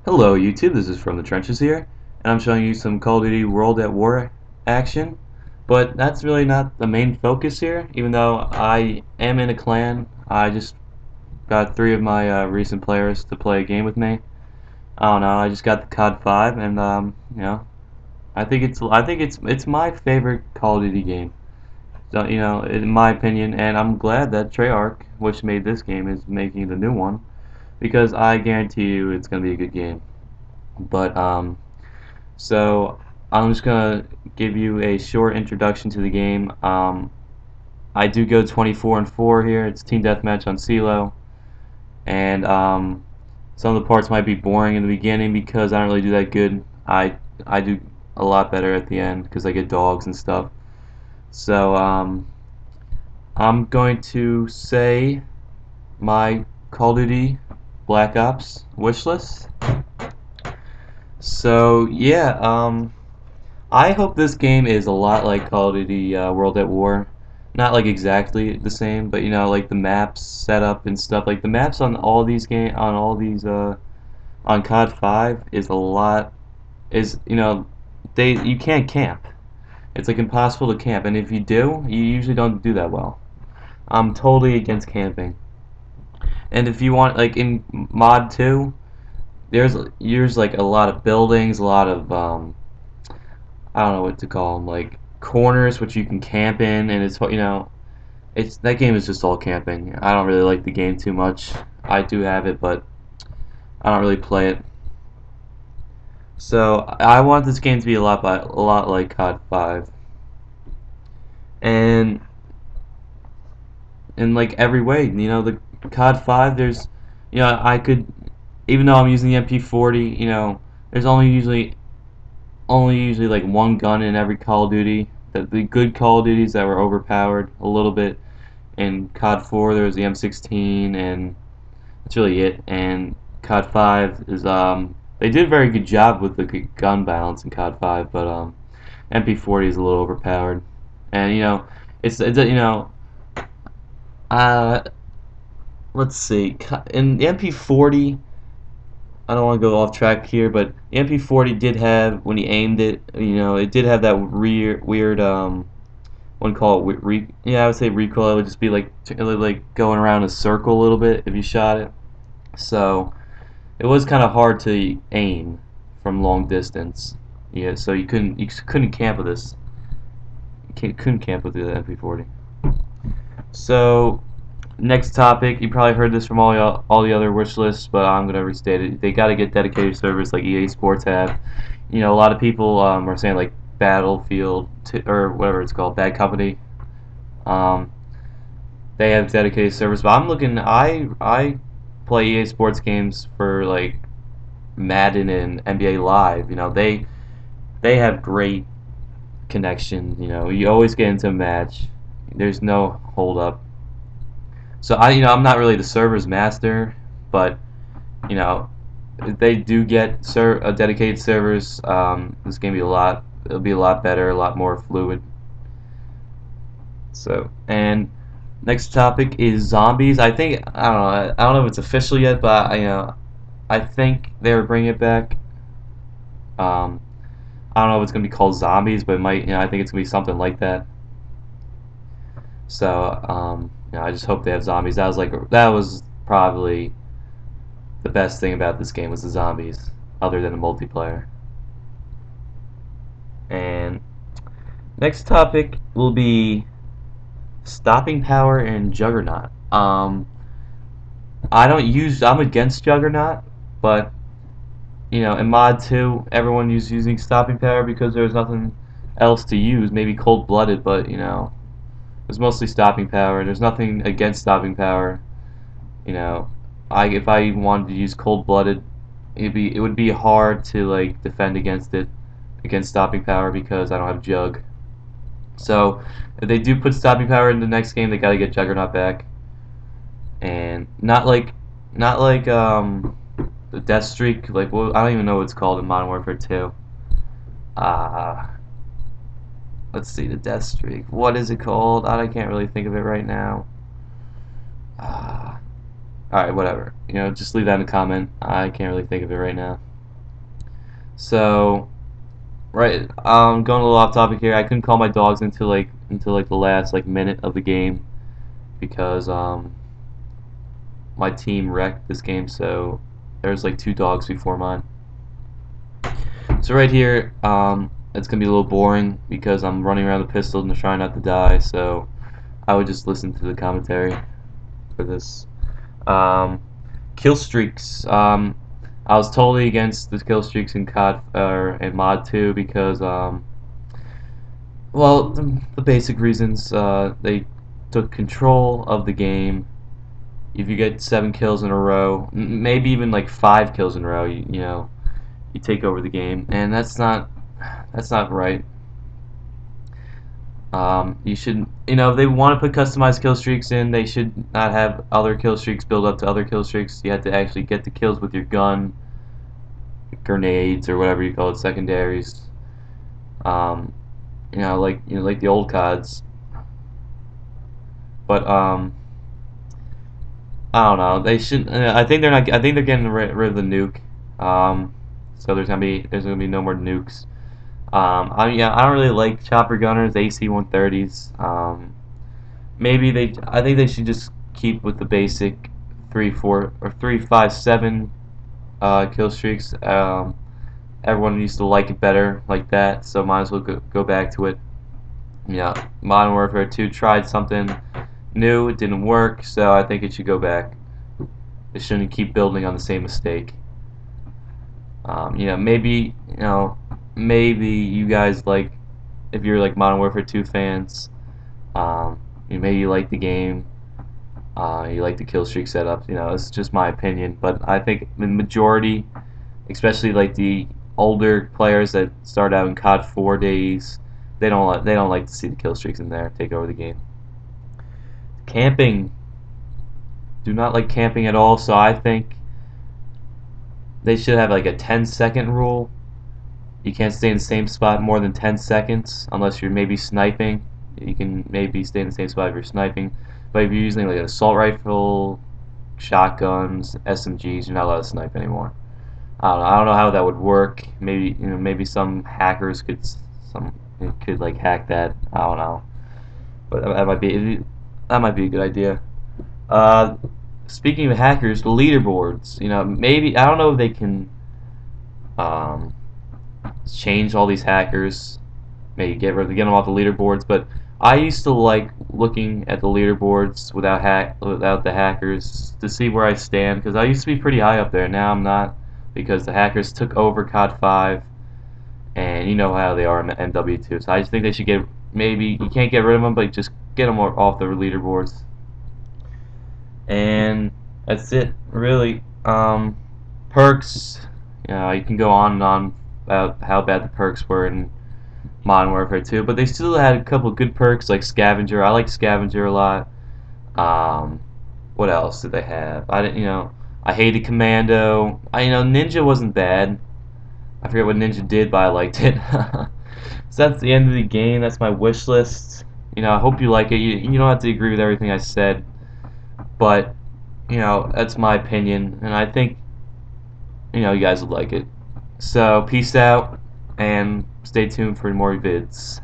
Hello YouTube, this is From the Trenches here, and I'm showing you some Call of Duty World at War action, but that's really not the main focus here, even though I am in a clan. I just got three of my recent players to play a game with me. I don't know, I just got the COD 5, and I think it's my favorite Call of Duty game. So, in my opinion, and I'm glad that Treyarch, which made this game, is making the new one, because I guarantee you it's going to be a good game. But So I'm just gonna give you a short introduction to the game. I do go 24 and 4 here. It's team deathmatch on CeeLo, and some of the parts might be boring in the beginning because I don't really do that good. I do a lot better at the end because I get dogs and stuff. So I'm going to say my Call of Duty Black Ops wish list. So yeah, I hope this game is a lot like Call of Duty World at War. Not like exactly the same, but like the maps setup and stuff. Like the maps on all these on COD 5 is a lot is they you can't camp. It's like impossible to camp, and if you do, you usually don't do that well. I'm totally against camping. And if you want, like in mod 2, there's like a lot of buildings, a lot of I don't know what to call them, like corners which you can camp in, and it's that game is just all camping. I don't really like the game too much. I do have it, but I don't really play it. So I want this game to be a lot like COD 5, and in like every way. The COD 5, there's, I could, even though I'm using the MP40, there's only usually like one gun in every Call of Duty. The good Call of Duties that were overpowered a little bit. In COD 4 there was the M16, and that's really it. And COD 5 is they did a very good job with the gun balance in COD 5, but MP40 is a little overpowered. And it's uh let's see, in the MP40, I don't want to go off track here, but the MP40 did have, when you aimed it, it did have that weird, one call it yeah, I would say recoil. It would just be like going around a circle a little bit if you shot it. So it was kind of hard to aim from long distance. Yeah, so you couldn't camp with this. Couldn't camp with the MP40. So next topic, you probably heard this from all the other wish lists, but I'm gonna restate it. They got to get dedicated servers like EA Sports have. A lot of people are saying like Battlefield or whatever it's called, Bad Company. Um, they have dedicated servers, but I'm looking. I play EA Sports games for like Madden and NBA Live. They have great connection. You always get into a match. There's no hold up. So I'm not really the server's master, but you know, if they do get dedicated servers, this game it'll be a lot better, a lot more fluid. So, and next topic is zombies. I don't know if it's official yet, but I think they're bringing it back. Um, I don't know if it's gonna be called zombies, but it might, I think it's gonna be something like that. So, I just hope they have zombies. That was probably the best thing about this game was the zombies, other than the multiplayer. And next topic will be stopping power and Juggernaut. I'm against Juggernaut, but in mod 2, everyone was using stopping power because there was nothing else to use. Maybe cold-blooded, but it was mostly stopping power. There's nothing against stopping power. If I wanted to use cold-blooded, it would be hard to like defend against stopping power because I don't have Jug. So if they do put stopping power in the next game, they gotta get Juggernaut back, and not like the Death Streak. Like, well, I don't even know what it's called in Modern Warfare 2. Uh, let's see, the Death Streak. What is it called? I can't really think of it right now. Alright, whatever. Just leave that in a comment. I can't really think of it right now. So right, going a little off topic here. I couldn't call my dogs until like the last like minute of the game because my team wrecked this game. So there's like two dogs before mine. So right here, it's gonna be a little boring because I'm running around the pistol and trying not to die. So I would just listen to the commentary for this. Um, Kill streaks. I was totally against the kill streaks in COD or in Mod 2 because well, the basic reasons they took control of the game. If you get 7 kills in a row, maybe even like 5 kills in a row, you know, you take over the game, and that's not right. You should, you know, if they want to put customized kill streaks in, they should not have other kill streaks build up to other kill streaks. You have to actually get the kills with your gun, grenades, or whatever you call it, secondaries. Um, like the old CODs. But I don't know. They should. I think they're not. I think they're getting rid of the nuke. Um, so there's gonna be no more nukes. I don't really like chopper gunners, AC 130s. I think they should just keep with the basic 3, 4, or 3, 5, 7 kill streaks. Everyone used to like it better like that, so might as well go back to it. Yeah, Modern Warfare 2 tried something new, it didn't work, so I think it should go back. It shouldn't keep building on the same mistake. Maybe you guys like, if you're like Modern Warfare 2 fans, maybe you like the game, you like the kill streak setup. It's just my opinion, but I think the majority, especially like the older players that start out in COD 4 days, they don't like to see the kill streaks in there take over the game. Camping, do not like camping at all. So I think they should have like a 10-second rule. You can't stay in the same spot more than 10 seconds unless you're maybe sniping. You can maybe stay in the same spot if you're sniping, but if you're using like an assault rifle, shotguns, SMGs, you're not allowed to snipe anymore. I don't know how that would work. Maybe some hackers could like hack that. I don't know, but that might be a good idea. Uh, Speaking of hackers, the leaderboards. Maybe I don't know if they can um, change all these hackers. Maybe get them off the leaderboards. But I used to like looking at the leaderboards without the hackers to see where I stand because I used to be pretty high up there. Now I'm not because the hackers took over COD 5, and you know how they are in MW2. So I just think they should maybe you can't get rid of them, but just get them off the leaderboards. And that's it, really. Perks, you can go on and on about how bad the perks were in Modern Warfare 2, but they still had a couple of good perks like Scavenger. I like Scavenger a lot. Um, what else did they have? I hated Commando. Ninja wasn't bad. I forget what Ninja did, but I liked it. So that's the end of the game. That's my wish list. I hope you like it. You don't have to agree with everything I said, but that's my opinion, and I think you guys would like it. So peace out, and stay tuned for more vids.